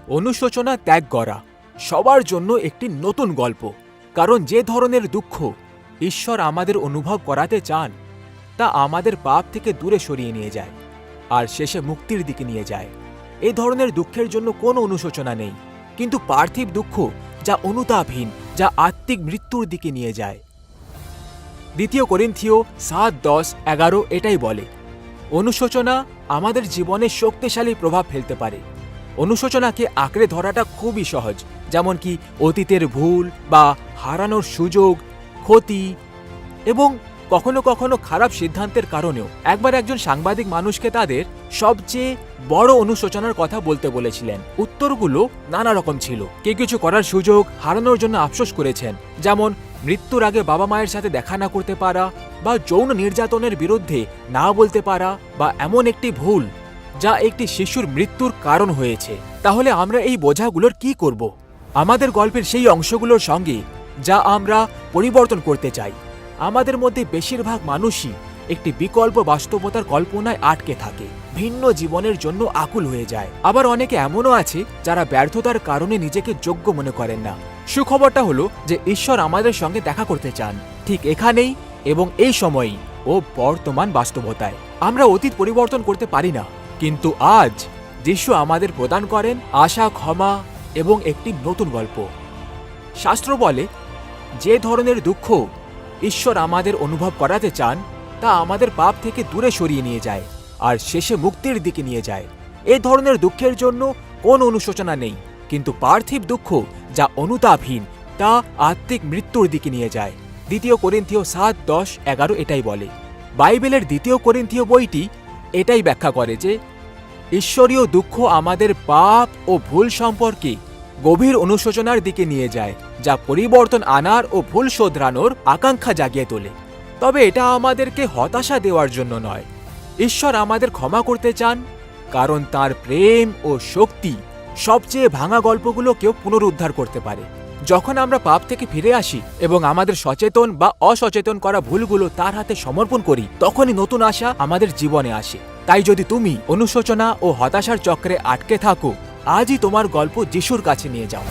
অনুশোচনা ত্যাগ করা সবার জন্য একটি নতুন গল্প। কারণ যে ধরনের দুঃখ ঈশ্বর আমাদের অনুভব করাতে চান তা আমাদের পাপ থেকে দূরে সরিয়ে নিয়ে যায় আর শেষে মুক্তির দিকে নিয়ে যায়। এই ধরনের দুঃখের জন্য কোনো অনুশোচনা নেই, কিন্তু পার্থিব দুঃখ যা অনুতাপহীন, যা আত্মিক মৃত্যুর দিকে নিয়ে যায়। 2 করিন্থীয় 7:10-11 এটাই বলে, অনুশোচনা আমাদের জীবনে শক্তিশালী প্রভাব ফেলতে পারে। অনুশোচনাকে আঁকড়ে ধরাটা খুবই সহজ, যেমন কি অতীতের ভুল বা হারানোর সুযোগ, ক্ষতি এবং কখনো কখনো খারাপ সিদ্ধান্তের কারণেও। একবার একজন সাংবাদিক মানুষকে তাদের সবচেয়ে বড় অনুশোচনার কথা বলতে বলেছিলেন। উত্তরগুলো নানা রকম ছিল। কেউ কিছু করার সুযোগ হারানোর জন্য আফসোস করেছেন, যেমন মৃত্যুর আগে বাবা মায়ের সাথে দেখা না করতে পারা, বা যৌন নির্যাতনের বিরুদ্ধে না বলতে পারা, বা এমন একটি ভুল যা একটি শিশুর মৃত্যুর কারণ হয়েছে। তাহলে আমরা এই বোঝাগুলোর কি করব? আমাদের গল্পের সেই অংশগুলোর সঙ্গে যা আমরা পরিবর্তন করতে চাই। আমাদের মধ্যে বেশিরভাগ মানুষই একটি বিকল্প বাস্তবতার কল্পনায় আটকে থাকে, ভিন্ন জীবনের জন্য আকুল হয়ে যায়। আবার অনেকে এমনও আছে যারা ব্যর্থতার কারণে নিজেকে যোগ্য মনে করেন না। সুখবরটা হলো যে ঈশ্বর আমাদের সঙ্গে দেখা করতে চান ঠিক এখানেই এবং এই সময়ই ও বর্তমান বাস্তবতায়। আমরা অতীত পরিবর্তন করতে পারি না, কিন্তু আজ যিশু আমাদের প্রদান করেন আশা, ক্ষমা এবং একটি নতুন গল্প। শাস্ত্র বলে, যে ধরনের দুঃখ ঈশ্বর আমাদের অনুভব করাতে চান তা আমাদের পাপ থেকে দূরে সরিয়ে নিয়ে যায় আর শেষে মুক্তির দিকে নিয়ে যায়। এ ধরনের দুঃখের জন্য কোনো অনুশোচনা নেই, কিন্তু পার্থিব দুঃখ যা অনুতাপহীন তা আত্মিক মৃত্যুর দিকে নিয়ে যায়। 2 করিন্থীয় 7:10-11 এটাই বলে। বাইবেলের 2 করিন্থীয় বইটি এটাই ব্যাখ্যা করে যে ঈশ্বরীয় দুঃখ আমাদের পাপ ও ভুল সম্পর্কে গভীর অনুশোচনার দিকে নিয়ে যায়, যা পরিবর্তন আনার ও ভুল শোধরানোর আকাঙ্ক্ষা জাগিয়ে তোলে। তবে এটা আমাদেরকে হতাশা দেওয়ার জন্য নয়। ঈশ্বর আমাদের ক্ষমা করতে চান, কারণ তার প্রেম ও শক্তি সবচেয়ে ভাঙা গল্পগুলোকেও পুনরুদ্ধার করতে পারে। যখন আমরা পাপ থেকে ফিরে আসি এবং আমাদের সচেতন বা অসচেতন করা ভুলগুলো তার হাতে সমর্পণ করি, তখনই নতুন আশা আমাদের জীবনে আসে। তাই যদি তুমি অনুশোচনা ও হতাশার চক্রে আটকে থাকো, আজই তোমার গল্প যিশুর কাছে নিয়ে যাও।